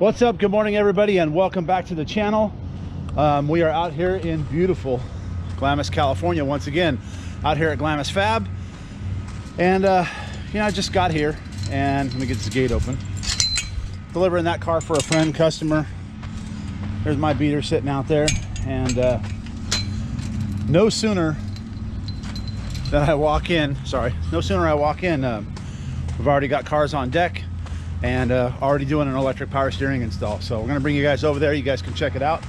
What's up? Good morning, everybody, and welcome back to the channel. We are out here in beautiful Glamis, California once again, out here at Glamis FAB. And I just got here, and let me get this gate open. Delivering that car for a friend customer. There's my beater sitting out there, and no sooner than I walk in, we've already got cars on deck and already doing an electric power steering install. So we're gonna bring you guys over there. You guys can check it out.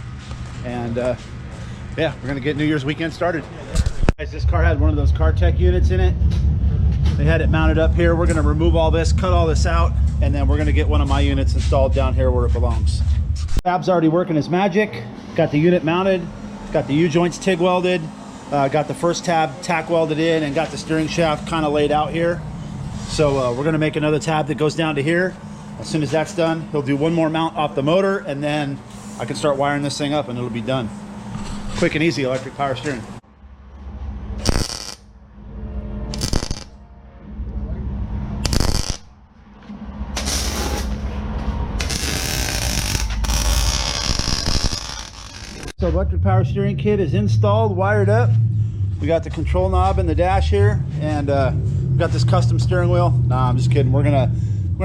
And yeah, we're gonna get New Year's weekend started. Guys, this car had one of those car tech units in it. They had it mounted up here. We're gonna remove all this, cut all this out, and then we're gonna get one of my units installed down here where it belongs. Fab's already working his magic. Got the unit mounted, got the U-joints TIG welded, got the first tab tack welded in, and got the steering shaft kind of laid out here. So we're gonna make another tab that goes down to here. As soon as that's done, he'll do one more mount off the motor, and then I can start wiring this thing up and it'll be done. Quick and easy electric power steering. So electric power steering kit is installed, wired up. We got the control knob in the dash here, and we got this custom steering wheel. Nah, I'm just kidding. We're gonna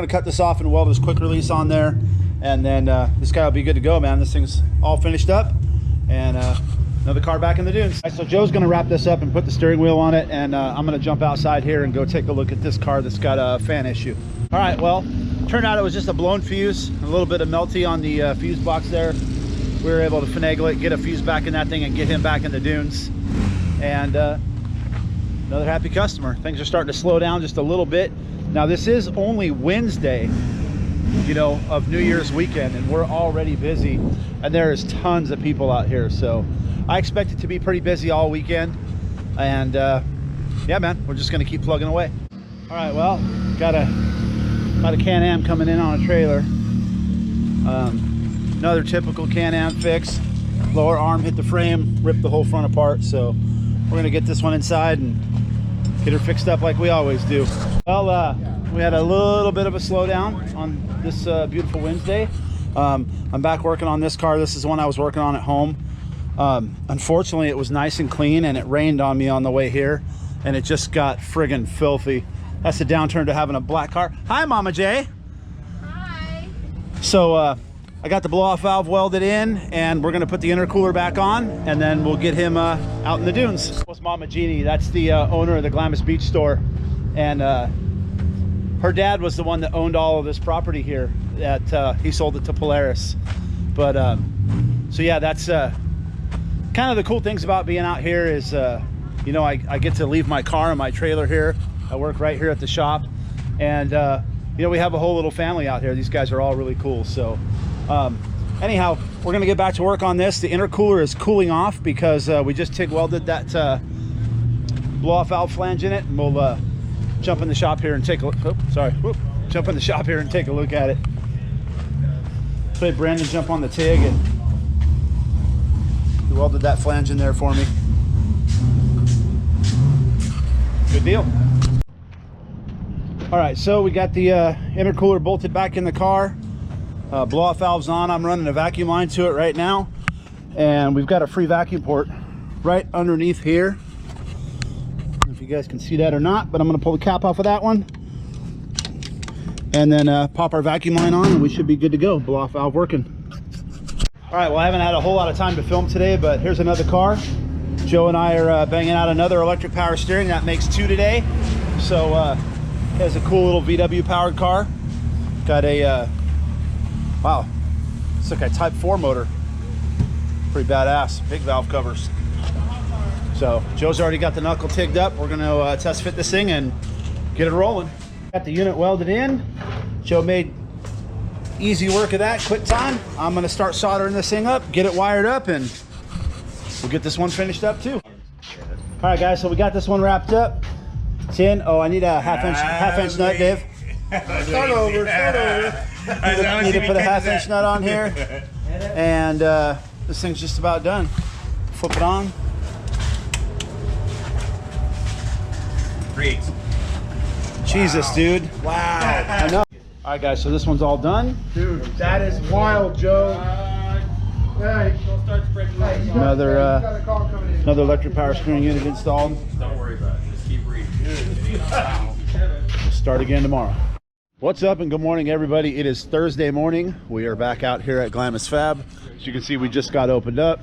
cut this off and weld this quick release on there, and then this guy will be good to go, man. This thing's all finished up, and another car back in the dunes. All right, so Joe's gonna wrap this up and put the steering wheel on it, and I'm gonna jump outside here and go take a look at this car that's got a fan issue. All right, well, turned out it was just a blown fuse, a little bit of melty on the fuse box there. We were able to finagle it, get a fuse back in that thing, and get him back in the dunes. And another happy customer. Things are starting to slow down just a little bit. Now this is only Wednesday, of New Year's weekend, and we're already busy, and there is tons of people out here. So I expect it to be pretty busy all weekend. And yeah, man, we're just gonna keep plugging away. All right, well, got a Can-Am coming in on a trailer. Another typical Can-Am fix. Lower arm hit the frame, ripped the whole front apart. So we're gonna get this one inside and get her fixed up like we always do. Well, we had a little bit of a slowdown on this beautiful Wednesday. I'm back working on this car. This is the one I was working on at home. Unfortunately, it was nice and clean, and it rained on me on the way here, and it just got friggin' filthy. That's the downturn to having a black car. Hi, Mama J. Hi. So I got the blow-off valve welded in, and we're gonna put the intercooler back on, and then we'll get him out in the dunes. That was Mama Jeannie. That's the owner of the Glamis Beach store, and her dad was the one that owned all of this property here. That he sold it to Polaris. But so yeah, that's kind of the cool things about being out here is I get to leave my car and my trailer here. I work right here at the shop, and we have a whole little family out here. These guys are all really cool. So anyhow, we're gonna get back to work on this. The intercooler is cooling off because we just TIG welded that blow-off valve flange in it, and we'll jump in the shop here and take a look. Jump in the shop here and take a look at it. So Brandon jump on the TIG, and he welded that flange in there for me. Good deal. All right, so we got the intercooler bolted back in the car. Blow-off valve's on. I'm running a vacuum line to it right now, and we've got a free vacuum port right underneath here. I don't know if you guys can see that or not, but I'm going to pull the cap off of that one, and then pop our vacuum line on, and we should be good to go. Blow-off valve working. All right, well, I haven't had a whole lot of time to film today, but here's another car. Joe and I are banging out another electric power steering. That makes two today. So it's a cool little VW powered car. Got a wow, it's like a Type 4 motor. Pretty badass. Big valve covers. So Joe's already got the knuckle tigged up. We're gonna test fit this thing and get it rolling. Got the unit welded in. Joe made easy work of that, quick time. I'm gonna start soldering this thing up, get it wired up, and we'll get this one finished up too. All right, guys, so we got this one wrapped up. It's in. Oh, I need a half inch nut, Dave. Start over. Need to put a half-inch nut on here, and this thing's just about done. Flip it on. 3/8. Jesus, dude. Wow. I know. All right, guys, so this one's all done. Dude, that is wild, Joe. Hey, Another electric power steering unit installed. Don't worry about it. Just keep reading. We'll start again tomorrow. What's up and good morning, everybody. It is Thursday morning. We are back out here at Glamis FAB. As you can see, we just got opened up.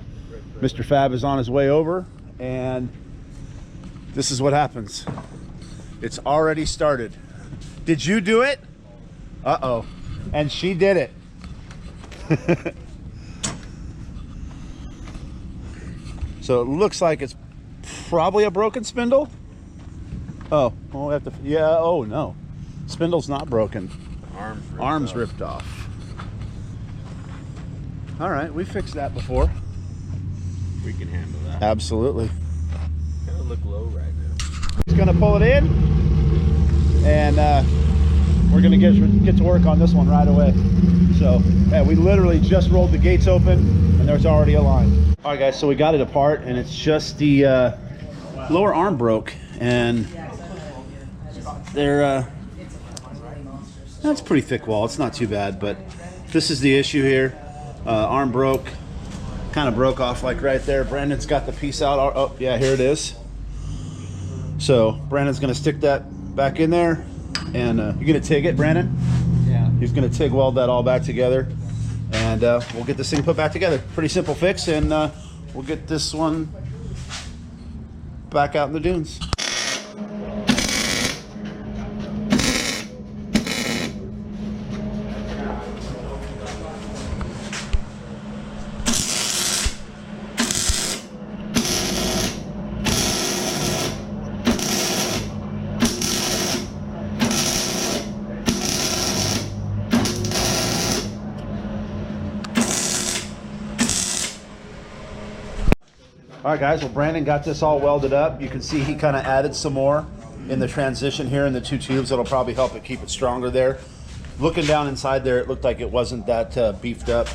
Mr. FAB is on his way over, and this is what happens. It's already started. Did you do it? Uh-oh. And she did it. So it looks like it's probably a broken spindle. Oh, we'll have to, yeah, oh no. Spindle's not broken. Arms ripped off. All right, we fixed that before. We can handle that. Absolutely. Kind of look low right now. He's gonna pull it in, and we're gonna get to work on this one right away. So, yeah, we literally just rolled the gates open, and there's already a line. All right, guys, so we got it apart, and it's just the lower arm broke, and they're that's pretty thick wall. It's not too bad, but this is the issue here. Arm broke, kind of broke off like right there. Brandon's got the piece out. Oh yeah, here it is. So Brandon's gonna stick that back in there, and you're gonna TIG it, Brandon? Yeah. He's gonna TIG weld that all back together, and we'll get this thing put back together. Pretty simple fix, and we'll get this one back out in the dunes. All right, guys, well, Brandon got this all welded up. You can see he kind of added some more in the transition here in the two tubes. That'll probably help it keep it stronger there. Looking down inside there, it looked like it wasn't that beefed up.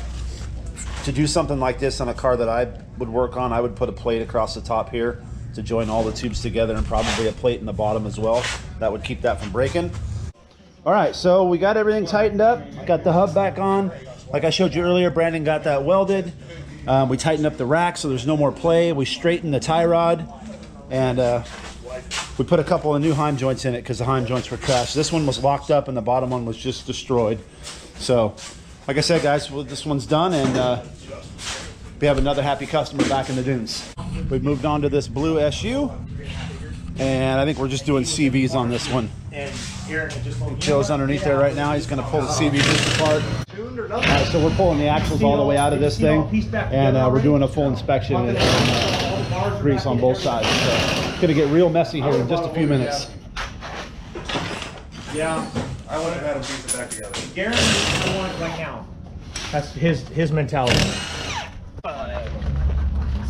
To do something like this on a car that I would work on, I would put a plate across the top here to join all the tubes together, and probably a plate in the bottom as well. That would keep that from breaking. All right, so we got everything tightened up, got the hub back on. Like I showed you earlier, Brandon got that welded. We tightened up the rack so there's no more play. We straightened the tie rod, and we put a couple of new Heim joints in it because the Heim joints were trashed. This one was locked up and the bottom one was just destroyed. So, like I said, guys, well, this one's done, and we have another happy customer back in the dunes. We've moved on to this blue SU, and I think we're just doing CVs on this one. Joe's underneath there right now. He's going to pull the CV just apart. All right, so we're pulling the axles all the way out of this thing, and we're doing a full inspection and grease on both sides. So it's going to get real messy here in just a few minutes. yeah, I would have had him piece it back together. Garen, I want it right now. That's his mentality.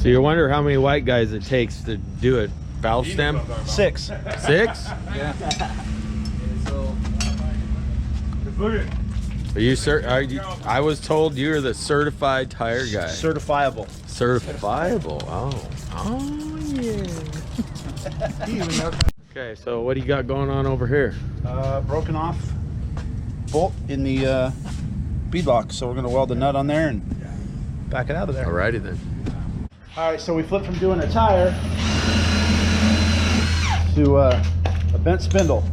So you wonder how many white guys it takes to do it. Valve stem? 6. 6? Yeah. Are you I was told you're the certified tire guy. Certifiable. Certifiable. Oh yeah. Okay, so what do you got going on over here? Broken off bolt in the bead box, so we're going to weld the nut on there and back it out of there. Alrighty then. All right, so we flipped from doing a tire to a bent spindle.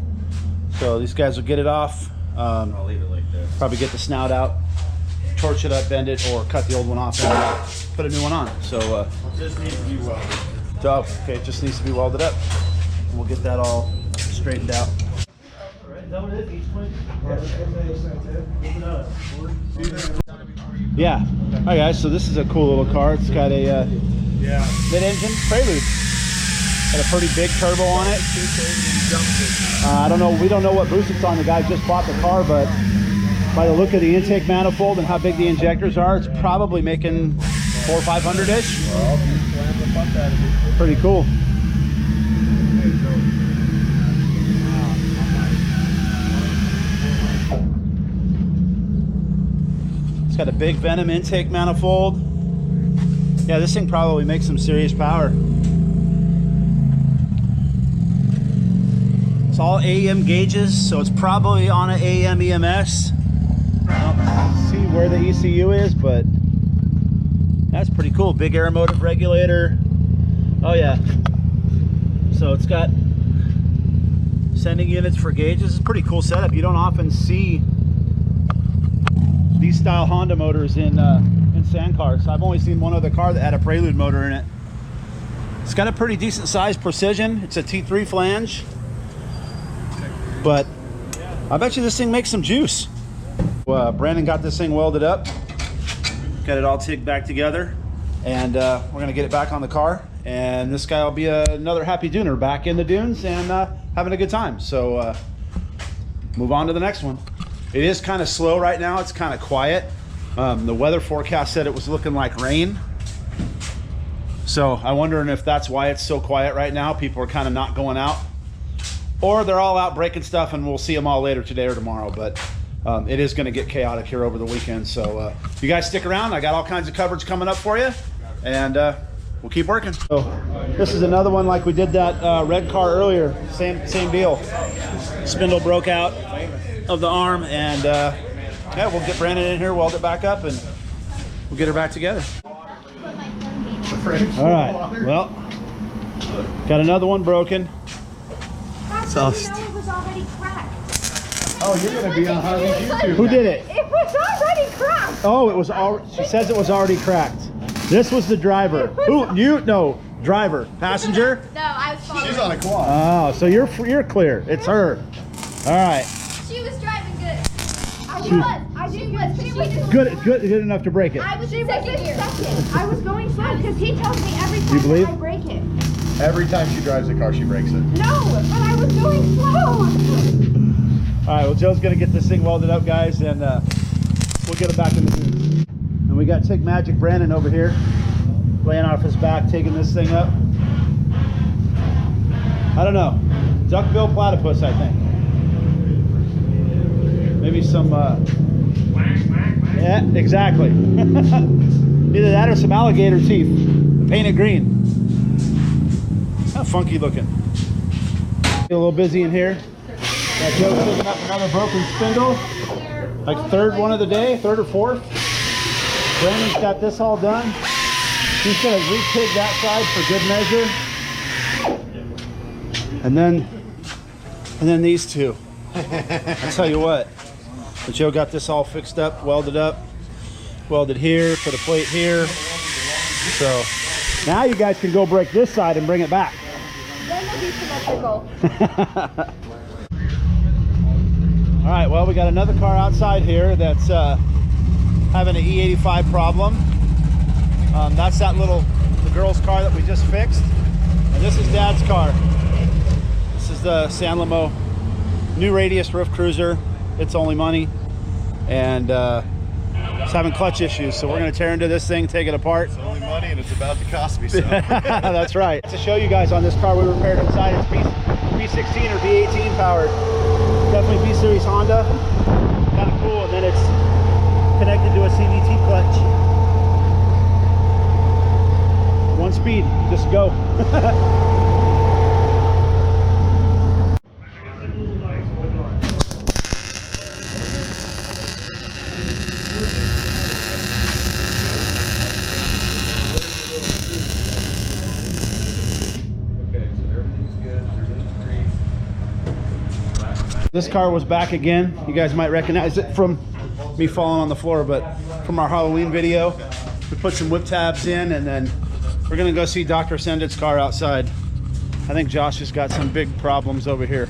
So these guys will get it off. I'll leave it like this. Probably get the snout out, torch it up, bend it, or cut the old one off and put a new one on. So It just needs to be welded. okay, it just needs to be welded up. And we'll get that all straightened out. Yeah. All right, guys. So this is a cool little car. It's got a mid-engine Prelude. Got a pretty big turbo on it. I don't know. We don't know what boost it's on. The guy just bought the car, but by the look of the intake manifold and how big the injectors are, it's probably making 400 or 500 ish. Pretty cool. It's got a big Venom intake manifold. Yeah, this thing probably makes some serious power. It's all AEM gauges, so it's probably on an AEM EMS. I don't see where the ECU is, but that's pretty cool. Big air motive regulator. Oh yeah. So it's got sending units for gauges. It's a pretty cool setup. You don't often see these style Honda motors in sand cars. I've only seen one other car that had a Prelude motor in it. It's got a pretty decent sized precision. It's a T3 flange, but I bet you this thing makes some juice. Brandon got this thing welded up, got it all tigged back together, and we're gonna get it back on the car, and this guy will be another happy Duner back in the dunes and having a good time. So move on to the next one. It is kind of slow right now. It's kind of quiet. The weather forecast said it was looking like rain. So I'm wondering if that's why it's so quiet right now. People are kind of not going out, or they're all out breaking stuff, and we'll see them all later today or tomorrow. But it is going to get chaotic here over the weekend. So you guys stick around. I got all kinds of coverage coming up for you, and we'll keep working. So this is another one like we did that red car earlier. Same deal. Spindle broke out of the arm, and yeah, we'll get Brandon in here, weld it back up, and we'll get her back together. All right, well, got another one broken. So it was already cracked. Oh, you're gonna be on Harvey's YouTube. Who did it? It was already cracked. Oh, it was all. She says it was already cracked. This was the driver. Who? You? No, driver. Passenger? No, I was following. She's on a quad. Oh, so you're clear. It's her. All right. She was driving good. She was. Good enough to break it. I was in second gear. I was going slow because he tells me every You time believe? I break it. Every time she drives the car, she breaks it. No, but I was going slow. All right. Well, Joe's gonna get this thing welded up, guys, and we'll get it back in the dunes. And we got Tig Magic Brandon over here, laying off his back, taking this thing up. I don't know. Duckbill platypus, I think. Maybe some. Yeah, exactly. Either that or some alligator teeth, painted green. How funky looking. Get a little busy in here. Got Joe picking up another broken spindle. Like third one of the day, third or fourth. Brandon's got this all done. He's gonna re-pig that side for good measure. And then these two. I'll tell you what. But Joe got this all fixed up, welded here, put a plate here. So now you guys can go break this side and bring it back. Then we'll be symmetrical. All right, well, we got another car outside here that's having an E85 problem. That's the girl's car that we just fixed. And this is Dad's car. This is the San Lamo new radius roof cruiser. It's only money, and it's having clutch issues, so we're going to tear into this thing, take it apart. It's only money, and it's about to cost me some. That's right. To show you guys on this car we repaired inside, it's V16 or V18 powered. Definitely V-Series Honda. Kind of cool, and then it's connected to a CVT clutch. One speed, just go. This car was back again. You guys might recognize it from me falling on the floor, but from our Halloween video. We put some whip tabs in, and then we're gonna go see Dr. Sendit's car outside. I think Josh has got some big problems over here.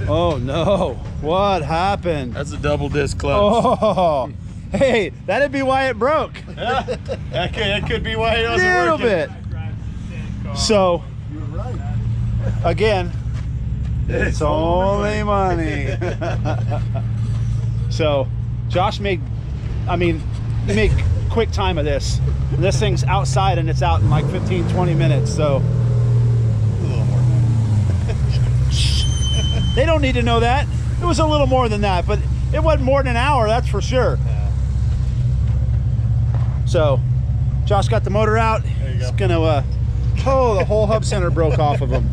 Oh no, what happened? That's a double disc clutch. Oh, hey, that'd be why it broke. Yeah, that could be why it A wasn't little working. bit. So, You were right. again, it's only money. So, Josh made, he made quick time of this. And this thing's outside and it's out in like 15-20 minutes, so. A little more. They don't need to know that. It was a little more than that, but it wasn't more than an hour, that's for sure. Yeah. So, Josh got the motor out. There you He's go. gonna Oh, the whole hub center broke off of them.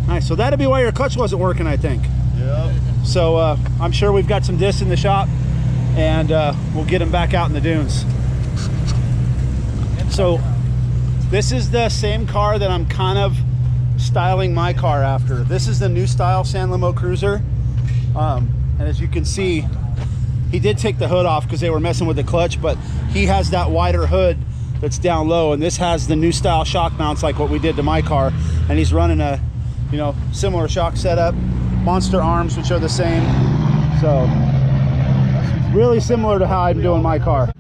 Nice. So that'd be why your clutch wasn't working, I think. Yep. So I'm sure we've got some discs in the shop, and we'll get them back out in the dunes. So this is the same car that I'm kind of styling my car after. This is the new style San Limo Cruiser. And as you can see, he did take the hood off because they were messing with the clutch, but he has that wider hood that's down low, and this has the new style shock mounts like what we did to my car, and he's running a, you know, similar shock setup, monster arms which are the same, so really similar to how I'm doing my car.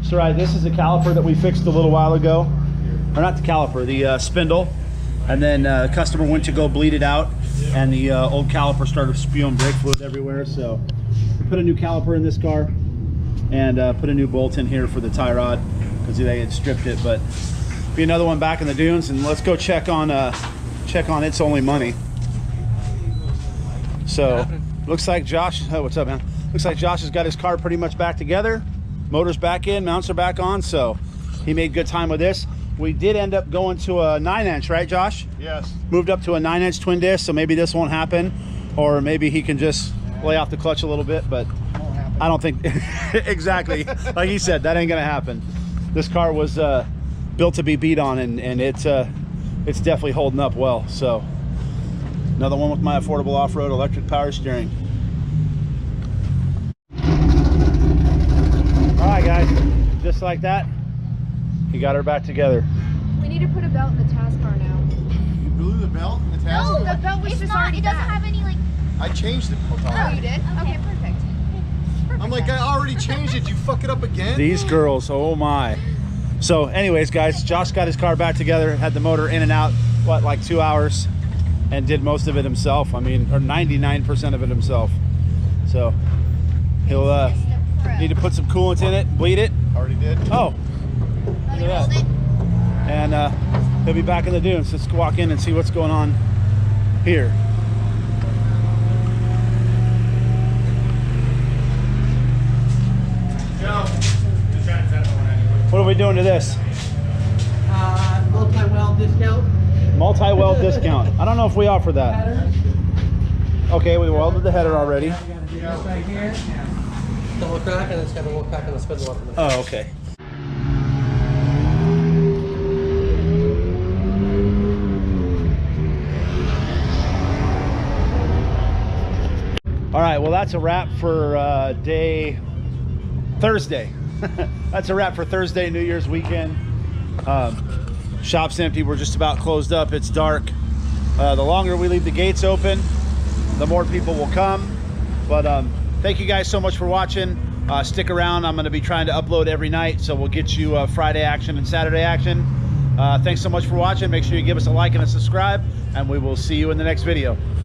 So right, this is a caliper that we fixed a little while ago, or not the caliper, the spindle, and then the customer went to go bleed it out, and the old caliper started spewing brake fluid everywhere, so we put a new caliper in this car and put a new bolt in here for the tie rod because they had stripped it. But be another one back in the dunes, and let's go check on It's Only Money. So looks like Josh, oh, what's up, man? Looks like Josh has got his car pretty much back together, motor's back in, mounts are back on, so he made good time with this. We did end up going to a 9-inch, right, Josh? Yes. Moved up to a 9-inch twin disc, so maybe this won't happen, or maybe he can just lay off the clutch a little bit, but I don't think exactly like he said, that ain't gonna happen. This car was built to be beat on, and it's definitely holding up well. So another one with my affordable off-road electric power steering. All right, guys, just like that, he got her back together. We need to put a belt in the task car now. You blew the belt in the task? No, the belt was just already It doesn't back. have any like. I changed it. Oh, you did? Okay, perfect. I'm like, I already changed it. You fuck it up again? These girls, oh my. So anyways, guys, Josh got his car back together, had the motor in and out, what, like 2 hours, and did most of it himself. I mean, or 99% of it himself. So he'll need to put some coolant in it, bleed it. Already did. Oh, look at that. And he'll be back in the dunes. Let's walk in and see what's going on here. What are we doing to this? Multi-weld discount. Multi-weld discount. I don't know if we offer that. Headers. Okay, we welded the header already. This right here. Double crack, and it's got a little crack on the spindle up in there. Oh, okay. All right, well, that's a wrap for Thursday. That's a wrap for Thursday, New Year's weekend. Shop's empty. We're just about closed up. It's dark. The longer we leave the gates open, the more people will come. But thank you guys so much for watching. Stick around. I'm going to be trying to upload every night, so we'll get you Friday action and Saturday action. Thanks so much for watching. Make sure you give us a like and a subscribe, and we will see you in the next video.